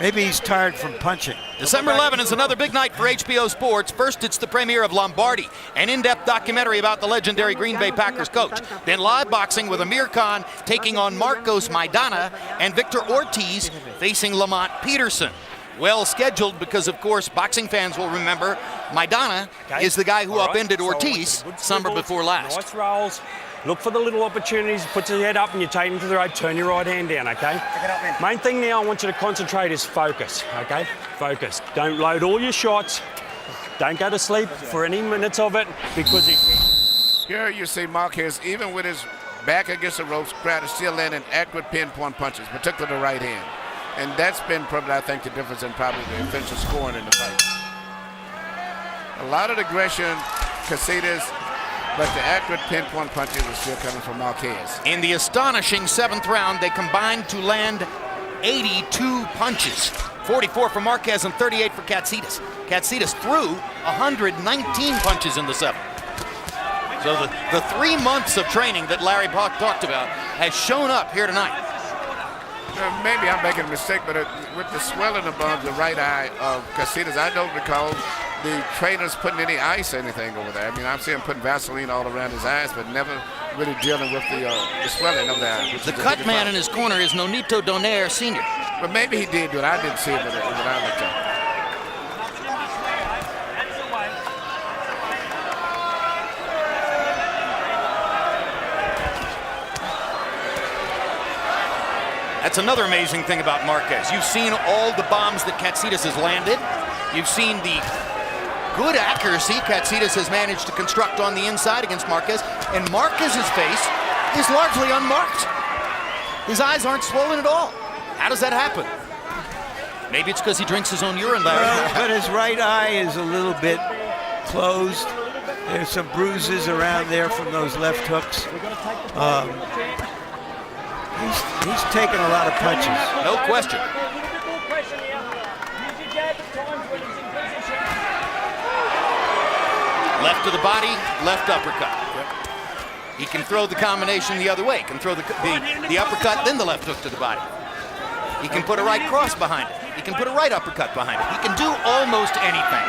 Maybe he's tired from punching. December 11 is another big night for HBO Sports. First, it's the premiere of Lombardi, an in-depth documentary about the legendary Green Bay Packers coach. Then live boxing with Amir Khan taking on Marcos Maidana and Victor Ortiz facing Lamont Peterson. Well scheduled because, of course, boxing fans will remember Maidana is the guy who upended Ortiz summer before last. Nice rolls. Look for the little opportunities. Put your head up and you take them to the right. Turn your right hand down, okay? Main thing now I want you to concentrate is focus, okay? Focus. Don't load all your shots. Don't go to sleep for any minutes of it because Here you see Marquez, even with his back against the ropes, crowd is still landing accurate pinpoint punches, particularly the right hand. And that's been probably, I think, the difference in probably the offensive scoring in the fight. A lot of aggression, Katsides, but the accurate pinpoint punches are still coming from Marquez. In the astonishing 7th round, they combined to land 82 punches. 44 for Marquez and 38 for Katsides. Katsides threw 119 punches in the 7th. So the 3 months of training that Larry Bach talked about has shown up here tonight. Maybe I'm making a mistake, but with the swelling above the right eye of Katsides, I don't recall the trainers putting any ice or anything over there. I mean, I'm seeing putting Vaseline all around his eyes, but never really dealing with the swelling of the eye. The cut man in his corner is Nonito Donaire Sr. But maybe he did, but I didn't see it when I looked at it. That's another amazing thing about Marquez. You've seen all the bombs that Katsides has landed. You've seen the good accuracy Katsides has managed to construct on the inside against Marquez. And Marquez's face is largely unmarked. His eyes aren't swollen at all. How does that happen? Maybe it's because he drinks his own urine, Larry. Well, but his right eye is a little bit closed. There's some bruises around there from those left hooks. He's taken a lot of punches. No question. Left to the body, left uppercut. He can throw the combination the other way. He can throw the uppercut, then the left hook to the body. He can put a right cross behind it. He can put a right uppercut behind it. He can do almost anything.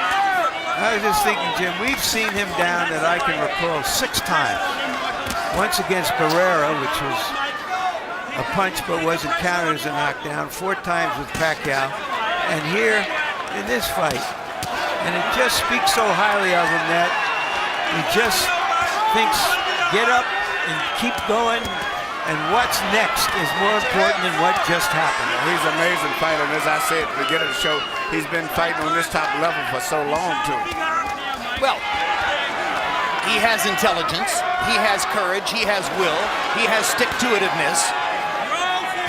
I was just thinking, Jim, we've seen him down that I can recall 6 times. Once against Barrera, which was a punch but wasn't counted as a knockdown. 4 times with Pacquiao. And here in this fight. And it just speaks so highly of him that he just thinks, get up and keep going. And what's next is more important than what just happened. He's an amazing fighter, and as I said at the beginning of the show, he's been fighting on this top level for so long, too. Well, he has intelligence, he has courage, he has will, he has stick-to-itiveness,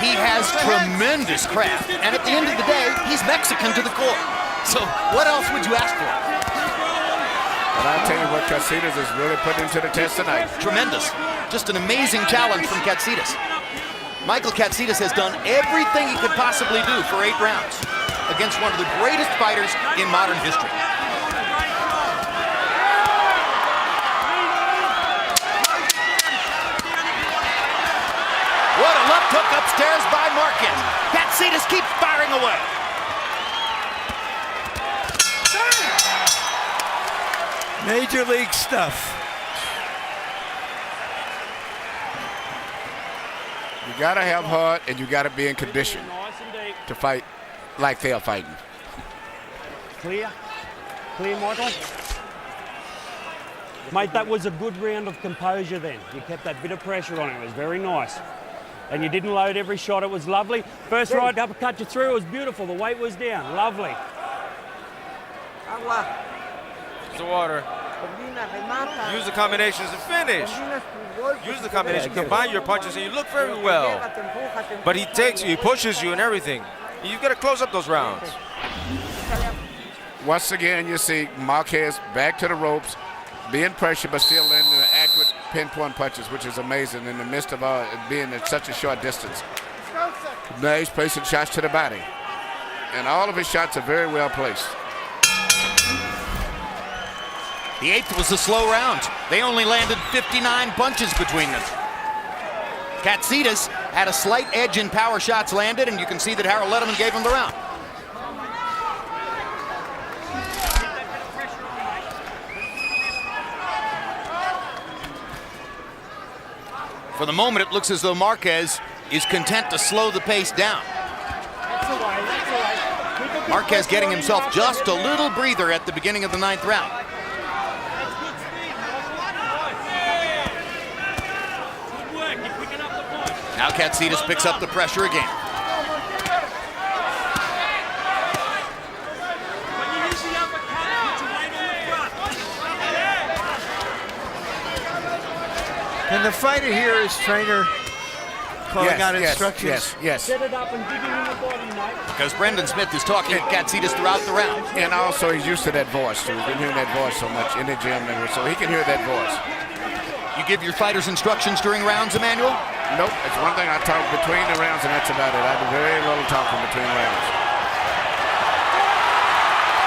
he has tremendous craft, and at the end of the day, he's Mexican to the core. So what else would you ask for? But I'll tell you what Katsides is really putting into the test tonight. Tremendous. Just an amazing challenge from Katsides. Michael Katsides has done everything he could possibly do for 8 rounds against one of the greatest fighters in modern history. What a left hook upstairs by Marquez. Katsides keeps firing away. Major league stuff. You gotta have heart, and you gotta be in condition to fight like they are fighting. Clear? Clear, Michael? Mate, that was a good round of composure then. You kept that bit of pressure on it. It was very nice. And you didn't load every shot. It was lovely. First right uppercut you threw. It was beautiful. The weight was down. Lovely. The water. Use the combinations and finish. Use the combination, combine your punches, and you look very well. But he takes you, he pushes you and everything. You've got to close up those rounds. Once again, you see Marquez back to the ropes, being pressured, but still landing the accurate pinpoint punches, which is amazing in the midst of being at such a short distance. Now he's placing shots to the body. And all of his shots are very well placed. The 8th was a slow round. They only landed 59 punches between them. Katsides had a slight edge in power shots landed, and you can see that Harold Letterman gave him the round. For the moment, it looks as though Marquez is content to slow the pace down. Marquez getting himself just a little breather at the beginning of the 9th round. Now Katsides picks up the pressure again. Can the fighter hear his trainer calling out instructions? Yes. Set it up and dig him in the body, mate. Because Brendan Smith is talking to Katsides throughout the round. And also he's used to that voice, too. He's been hearing that voice so much in the gym, so he can hear that voice. You give your fighters instructions during rounds, Emmanuel? Nope, it's one thing I talk between the rounds, and that's about it. I do very little talking between rounds.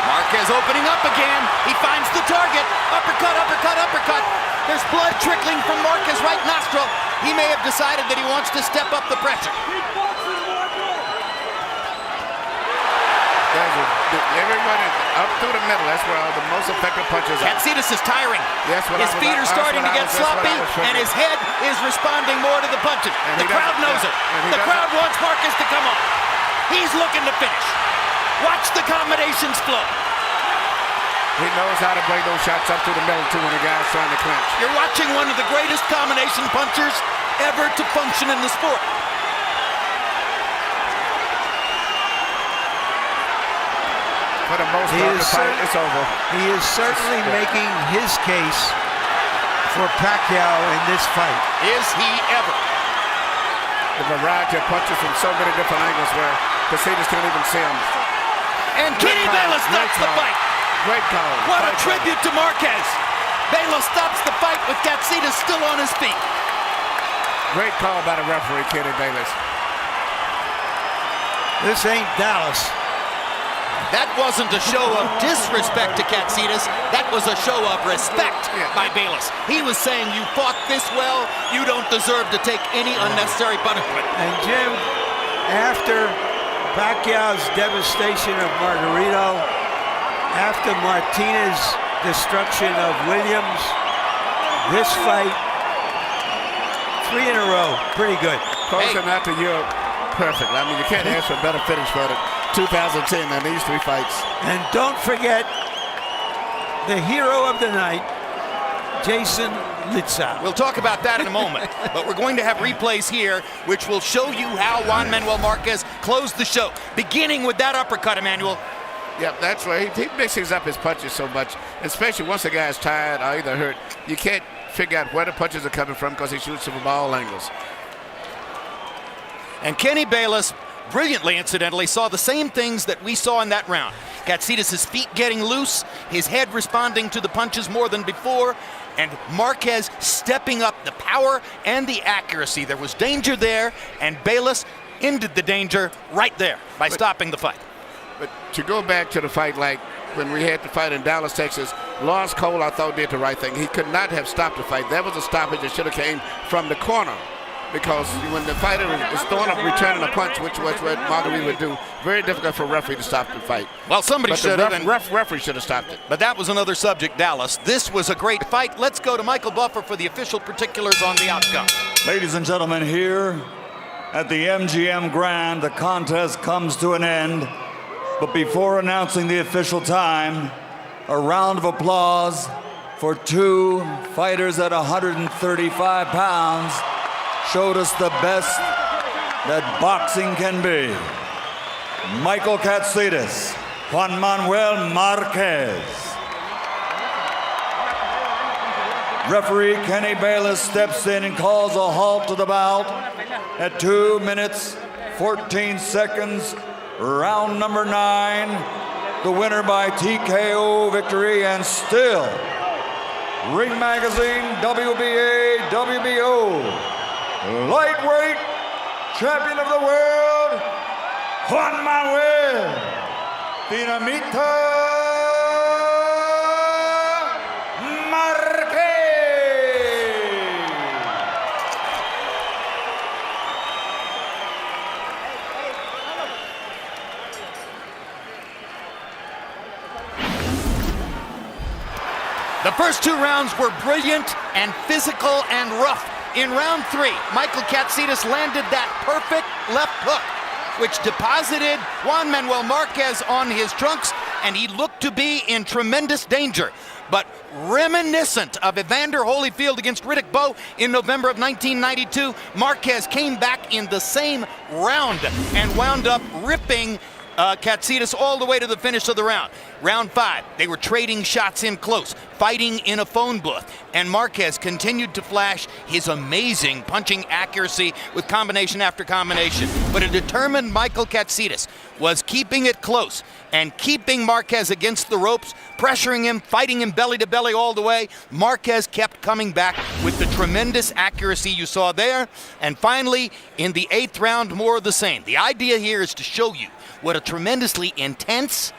Marquez opening up again. He finds the target. Uppercut, uppercut, uppercut. There's blood trickling from Marquez's right nostril. He may have decided that he wants to step up the pressure. Everybody up through the middle, that's where the most effective punches are. Katsides is tiring. His feet are starting to get sloppy, and his head is responding more to the punches. The crowd knows it. The crowd wants Marquez to come on. He's looking to finish. Watch the combinations flow. He knows how to break those shots up through the middle, too, when the guy's trying to clinch. You're watching one of the greatest combination punchers ever to function in the sport. For the most part, the fight is over. He is certainly making his case for Pacquiao in this fight. Is he ever? The variety of punches from so many different angles where Katsides can't even see them. And Kenny Bayless stops the fight. Great call. What a tribute to Marquez. Bayless stops the fight with Katsides still on his feet. Great call by the referee, Kenny Bayless. This ain't Dallas. That wasn't a show of disrespect to Katsides. That was a show of respect by Bayless. He was saying, you fought this well, you don't deserve to take any unnecessary punishment. And Jim, after Pacquiao's devastation of Margarito, after Martinez's destruction of Williams, this fight, 3 in a row, pretty good. Closing out to Europe, perfect. I mean, you can't ask for a better finish for it. 2010 than these 3 fights. And don't forget the hero of the night, Jason lights out. We'll talk about that in a moment, but we're going to have replays here which will show you how Juan Manuel Marquez closed the show, beginning with that uppercut, Emmanuel. Yeah, that's why he mixes up his punches so much, especially once the guy's tired or either hurt. You can't figure out where the punches are coming from because he shoots them from all angles. And Kenny Bayless, brilliantly incidentally, saw the same things that we saw in that round. Katsides' feet getting loose, his head responding to the punches more than before, and Marquez stepping up the power and the accuracy. There was danger there, and Bayless ended the danger right there by stopping the fight. But to go back to the fight like when we had the fight in Dallas, Texas, Lawrence Cole, I thought, did the right thing. He could not have stopped the fight. That was a stoppage that should have came from the corner. Because when the fighter is throwing up, returning a punch, which was what Marguerite would do, very difficult for a referee to stop the fight. Well, somebody should have. The referee should have stopped it. But that was another subject, Dallas. This was a great fight. Let's go to Michael Buffer for the official particulars on the outcome. Ladies and gentlemen, here at the MGM Grand, the contest comes to an end. But before announcing the official time, a round of applause for two fighters at 135 pounds showed us the best that boxing can be. Michael Katsides, Juan Manuel Marquez. Referee Kenny Bayless steps in and calls a halt to the bout at 2 minutes, 14 seconds, round number 9. The winner by TKO victory, and still Ring Magazine WBA, WBO lightweight champion of the world, Juan Manuel Dinamita Marquez. The first 2 rounds were brilliant and physical and rough. In round 3, Michael Katsides landed that perfect left hook, which deposited Juan Manuel Marquez on his trunks, and he looked to be in tremendous danger. But reminiscent of Evander Holyfield against Riddick Bowe in November of 1992, Marquez came back in the same round and wound up ripping Katsides all the way to the finish of the round. Round 5, they were trading shots in close, fighting in a phone booth, and Marquez continued to flash his amazing punching accuracy with combination after combination. But a determined Michael Katsides was keeping it close and keeping Marquez against the ropes, pressuring him, fighting him belly to belly all the way. Marquez kept coming back with the tremendous accuracy you saw there. And finally, in the 8th round, more of the same. The idea here is to show you what a tremendously intense,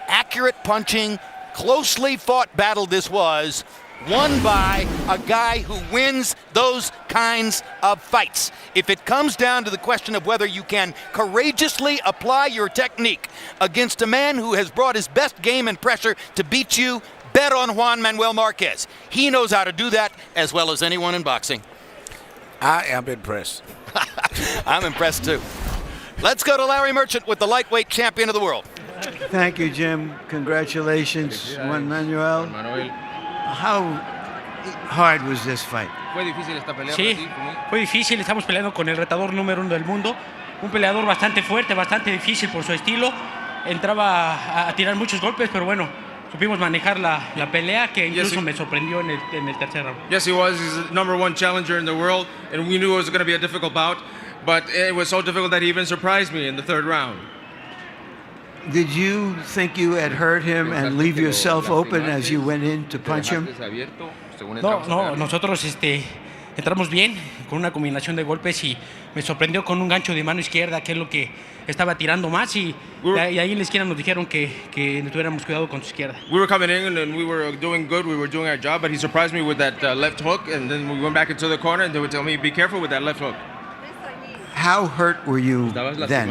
accurate punching, closely fought battle this was, won by a guy who wins those kinds of fights. If it comes down to the question of whether you can courageously apply your technique against a man who has brought his best game and pressure to beat you, bet on Juan Manuel Marquez. He knows how to do that as well as anyone in boxing. I am impressed. I'm impressed too. Let's go to Larry Merchant with the lightweight champion of the world. Thank you, Jim. Congratulations, Juan Manuel. How hard was this fight? Sí, fue difícil. Estamos peleando con el retador número 1 del mundo. Un peleador bastante fuerte, bastante difícil por su estilo. Entraba a tirar muchos golpes, pero bueno, supimos manejar la pelea, que incluso me sorprendió en el tercer round. Yes, he was. He's the #1 challenger in the world, and we knew it was going to be a difficult bout. But it was so difficult that he even surprised me in the 3rd round. Did you think you had hurt him and leave yourself open as you went in to punch him? No, nosotros entramos bien con una combinación de golpes y me sorprendió con un gancho de mano izquierda, que es lo que estaba tirando más, y ahí en la esquina nos dijeron que tuviéramos cuidado con su izquierda. We were coming in and we were doing good, we were doing our job, but he surprised me with that left hook, and then we went back into the corner and they would tell me, be careful with that left hook. How hurt were you then?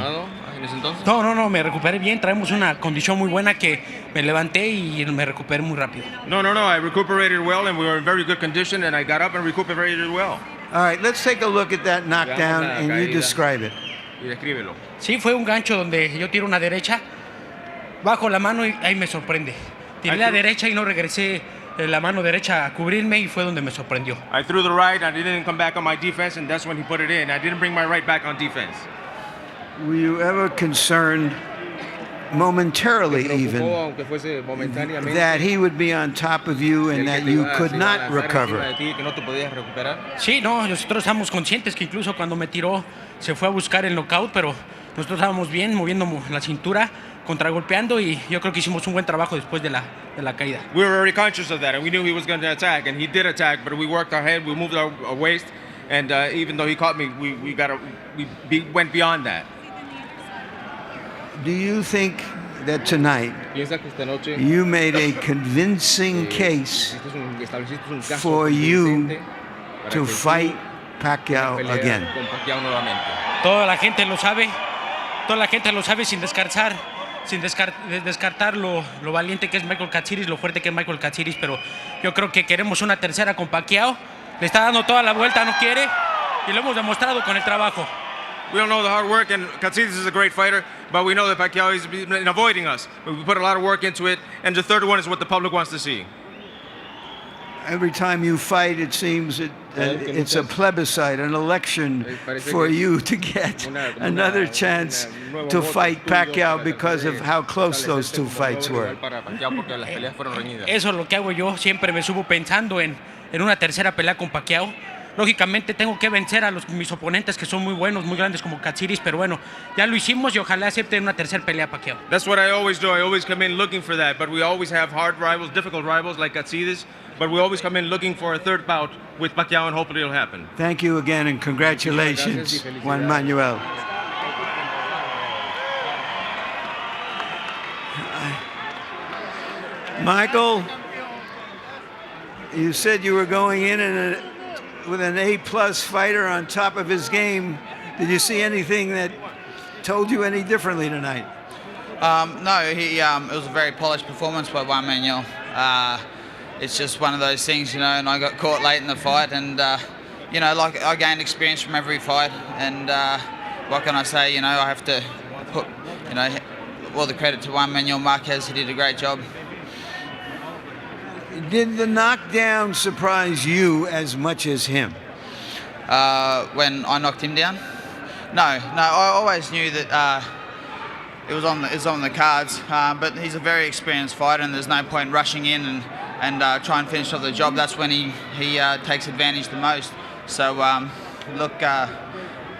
No, me recuperé bien. Traemos una condición muy buena que me levanté y me recuperé muy rápido. No, I recuperated well and we were in very good condition and I got up and recuperated well. All right, let's take a look at that knockdown and you describe it. Y descríbelo. Sí, fue un gancho donde yo tiro una derecha, bajo la mano y ahí me sorprende. Tiré la derecha y no regresé la mano derecha a cubrirme y fue donde me sorprendió. I threw the right, I didn't come back on my defense, and that's when he put it in. I didn't bring my right back on defense. Were you ever concerned, momentarily even, that he would be on top of you and that you could not recover? Sí, no, nosotros estamos conscientes que incluso cuando me tiró se fue a buscar el knockout, pero nosotros estábamos bien, moviendo la cintura, contragolpeando, y yo creo que hicimos un buen trabajo después de la caída. We were very conscious of that, and we knew he was going to attack, and he did attack, but we worked our head, we moved our waist, and even though he caught me, we went beyond that. Do you think that tonight you made a convincing case for you to fight Pacquiao again? Toda la gente lo sabe sin descartar lo valiente que es Michael Katsides, lo fuerte que es Michael Katsides, pero yo creo que queremos una tercera con Pacquiao. Le está dando toda la vuelta, no quiere, y lo hemos demostrado con el trabajo. We don't know the hard work, and Katsides is a great fighter, but we know that Pacquiao is been avoiding us. We put a lot of work into it, and the third one is what the public wants to see. Every time you fight, it seems it's a plebiscite, an election for you to get another chance to fight Pacquiao because of how close those two fights were. Eso es lo que hago yo, siempre me subo pensando en una tercera pelea con Pacquiao. Lógicamente tengo que vencer a mis oponentes que son muy buenos, muy grandes como Katsides, pero bueno, ya lo hicimos y ojalá acepten una tercera pelea Pacquiao. That's what I always do. I always come in looking for that, but we always have hard rivals, difficult rivals like Katsides, but we always come in looking for a third bout with Pacquiao, and hopefully it'll happen. Thank you again, and congratulations, Juan Manuel. Michael, you said you were going in with an A-plus fighter on top of his game. Did you see anything that told you any differently tonight? No, it was a very polished performance by Juan Manuel. It's just one of those things, you know, and I got caught late in the fight, and, you know, like I gained experience from every fight, and what can I say, you know, I have to put, you know, all the credit to Juan Marquez. He did a great job. Did the knockdown surprise you as much as him? When I knocked him down? No, I always knew that it was on the cards, but he's a very experienced fighter, and there's no point rushing in and try and finish off the job. That's when he takes advantage the most. So look,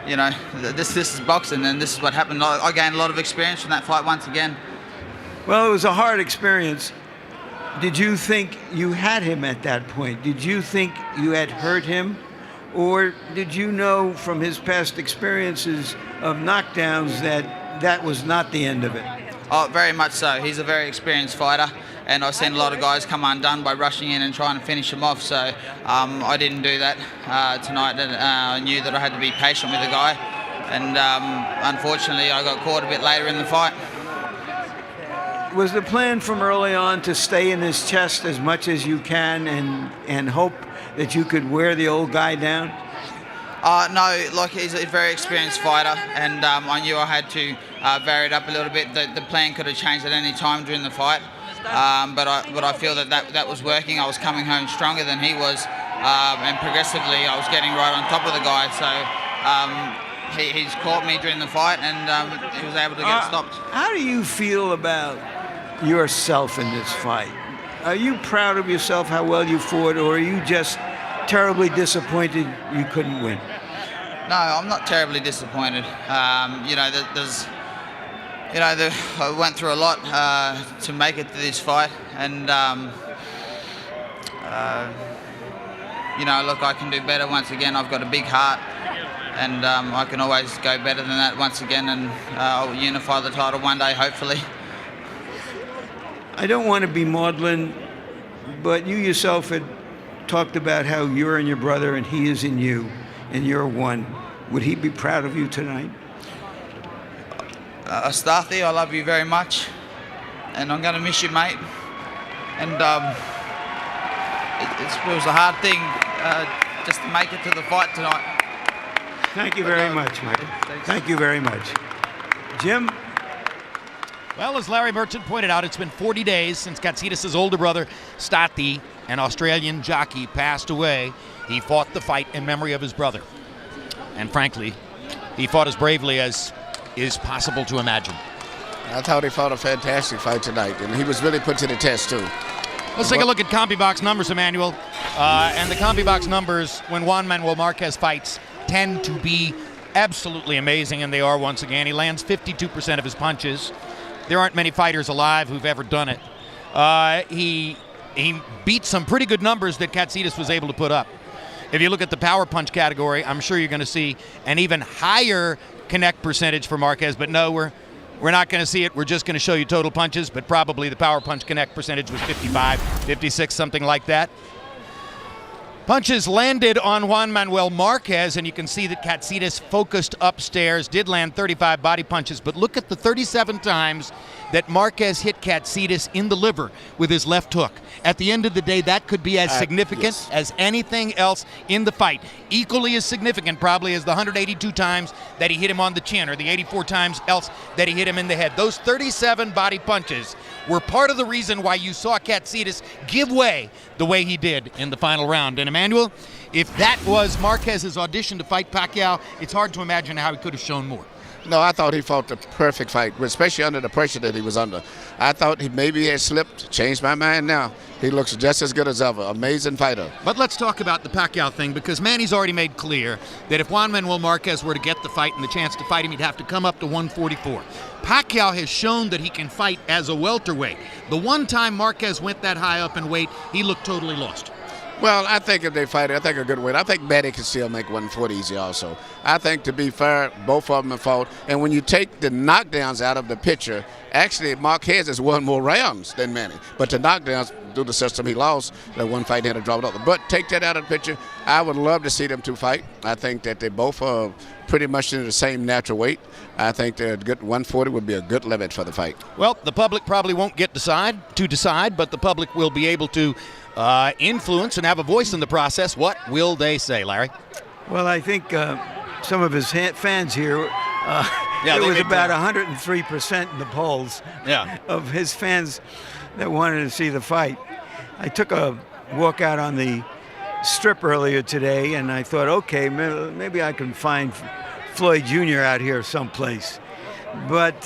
you know, this is boxing, and this is what happened. I gained a lot of experience from that fight once again. Well, it was a hard experience. Did you think you had him at that point? Did you think you had hurt him? Or did you know from his past experiences of knockdowns that was not the end of it? Oh, very much so. He's a very experienced fighter, and I've seen a lot of guys come undone by rushing in and trying to finish him off. So I didn't do that tonight. I knew that I had to be patient with the guy, and unfortunately I got caught a bit later in the fight. Was the plan from early on to stay in his chest as much as you can and hope that you could wear the old guy down? No, like he's a very experienced fighter, and I knew I had to vary it up a little bit. The plan could have changed at any time during the fight, but I feel that was working. I was coming home stronger than he was, and progressively I was getting right on top of the guy. So he's caught me during the fight, and he was able to get stopped. How do you feel about yourself in this fight? Are you proud of yourself, how well you fought, or are you just terribly disappointed you couldn't win? No, I'm not terribly disappointed. You know, I went through a lot to make it to this fight, and you know, look, I can do better once again. I've got a big heart, and I can always go better than that once again, and I'll unify the title one day, hopefully. I don't want to be maudlin, but you yourself had talked about how you're in your brother and he is in you, and you're one. Would he be proud of you tonight? Starthy, I love you very much, and I'm going to miss you, mate. And it was a hard thing just to make it to the fight tonight. Thank you very much, Michael. Thank you very much. Jim? Well, as Larry Merchant pointed out, it's been 40 days since Katsides' older brother, Stati, an Australian jockey, passed away. He fought the fight in memory of his brother. And frankly, he fought as bravely as is possible to imagine. I thought he fought a fantastic fight tonight, and he was really put to the test, too. Let's take a look at CompuBox numbers, Emmanuel. And the CompuBox numbers when Juan Manuel Marquez fights tend to be absolutely amazing, and they are once again. He lands 52% of his punches. There aren't many fighters alive who've ever done it. He beat some pretty good numbers that Katsides was able to put up. If you look at the power punch category, I'm sure you're going to see an even higher connect percentage for Marquez, but no, we're not going to see it. We're just going to show you total punches, but probably the power punch connect percentage was 55, 56, something like that. Punches landed on Juan Manuel Marquez, and you can see that Katsides focused upstairs, did land 35 body punches, but look at the 37 times that Marquez hit Katsides in the liver with his left hook. At the end of the day, that could be as significant as anything else in the fight. Equally as significant probably as the 182 times that he hit him on the chin or the 84 times else that he hit him in the head. Those 37 body punches were part of the reason why you saw Katsides give way the way he did in the final round. And Emmanuel, if that was Marquez's audition to fight Pacquiao, it's hard to imagine how he could have shown more. No, I thought he fought the perfect fight, especially under the pressure that he was under. I thought he maybe had slipped. Changed my mind now. He looks just as good as ever. Amazing fighter. But let's talk about the Pacquiao thing, because Manny's already made clear that if Juan Manuel Marquez were to get the fight and the chance to fight him, he'd have to come up to 144. Pacquiao has shown that he can fight as a welterweight. The one time Marquez went that high up in weight, he looked totally lost. Well, I think if they fight, I think a good weight. I think Manny can still make 140 easy also. I think, to be fair, both of them have fought. And when you take the knockdowns out of the picture, actually Marquez has won more rounds than Manny. But the knockdowns, through the system, he lost. That one fight he had to drop it over. But take that out of the picture. I would love to see them two fight. I think that they both are pretty much in the same natural weight. I think that good 140 would be a good limit for the fight. Well, the public probably won't get to decide, but the public will be able to influence and have a voice in the process. What will they say, Larry? Well, I think some of his fans here, it was about 103% in the polls of his fans that wanted to see the fight. I took a walk out on the strip earlier today, and I thought, okay, maybe I can find Floyd Jr. out here someplace. But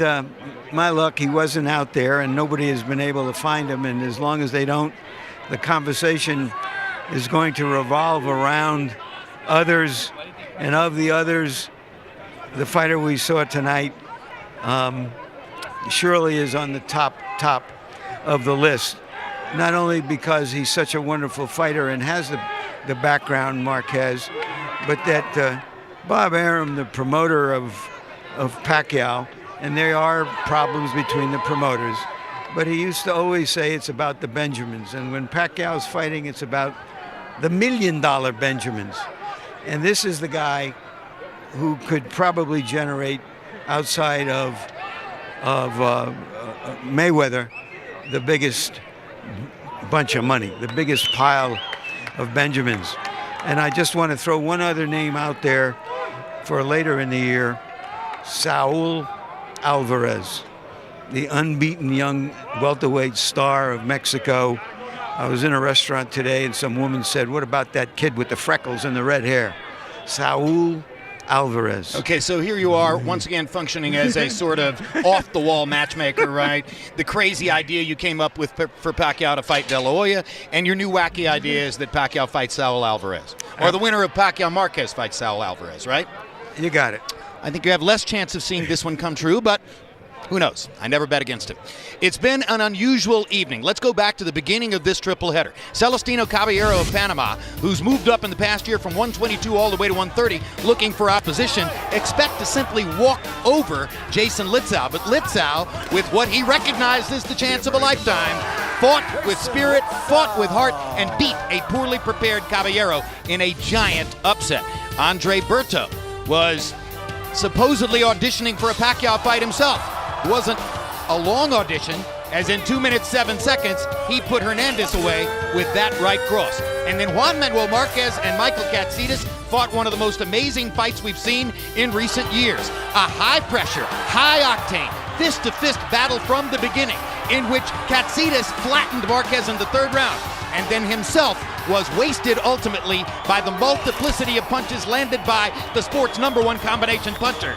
my luck, he wasn't out there, and nobody has been able to find him. And as long as they don't, the conversation is going to revolve around others, and of the others, the fighter we saw tonight surely is on the top of the list. Not only because he's such a wonderful fighter and has the background, Marquez, but that Bob Arum, the promoter of Pacquiao, and there are problems between the promoters, but he used to always say it's about the Benjamins. And when Pacquiao's fighting, it's about the $1 million Benjamins. And this is the guy who could probably generate, outside of Mayweather, the biggest bunch of money, the biggest pile of Benjamins. And I just want to throw one other name out there for later in the year, Saul Alvarez, the unbeaten young welterweight star of Mexico. I was in a restaurant today and some woman said, what about that kid with the freckles and the red hair? Saul Alvarez. Okay, so here you are, once again functioning as a sort of off-the-wall matchmaker, right? The crazy idea you came up with for Pacquiao to fight De La Hoya, and your new wacky idea is that Pacquiao fights Saul Alvarez. Or the winner of Pacquiao Marquez fights Saul Alvarez, right? You got it. I think you have less chance of seeing this one come true, but who knows? I never bet against him. It's been an unusual evening. Let's go back to the beginning of this triple header. Celestino Caballero of Panama, who's moved up in the past year from 122 all the way to 130, looking for opposition, expect to simply walk over Jason Litzau. But Litzau, with what he recognized as the chance of a lifetime, fought with spirit, fought with heart, and beat a poorly prepared Caballero in a giant upset. Andre Berto was supposedly auditioning for a Pacquiao fight himself. It wasn't a long audition, as in 2 minutes, 7 seconds, he put Hernandez away with that right cross. And then Juan Manuel Marquez and Michael Katsides fought one of the most amazing fights we've seen in recent years. A high-pressure, high-octane, fist-to-fist battle from the beginning in which Katsides flattened Marquez in the third round and then himself was wasted ultimately by the multiplicity of punches landed by the sport's #1 combination puncher.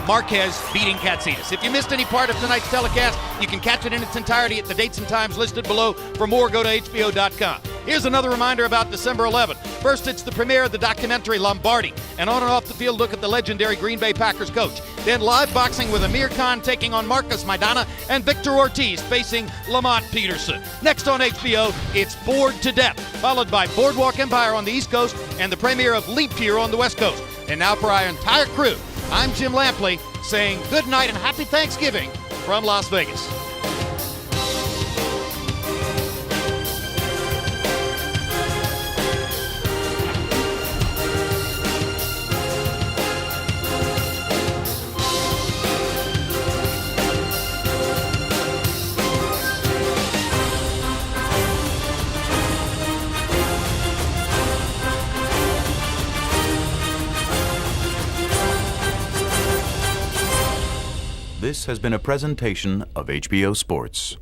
Marquez beating Katsides. If you missed any part of tonight's telecast, you can catch it in its entirety at the dates and times listed below. For more, go to HBO.com. Here's another reminder about December 11th. First, it's the premiere of the documentary Lombardi, an on and off the field look at the legendary Green Bay Packers coach. Then live boxing with Amir Khan taking on Marcus Maidana and Victor Ortiz facing Lamont Peterson. Next on HBO, it's Bored to Death, followed by Boardwalk Empire on the East Coast and the premiere of Leap Year on the West Coast. And now for our entire crew, I'm Jim Lampley saying good night and happy Thanksgiving from Las Vegas. This has been a presentation of HBO Sports.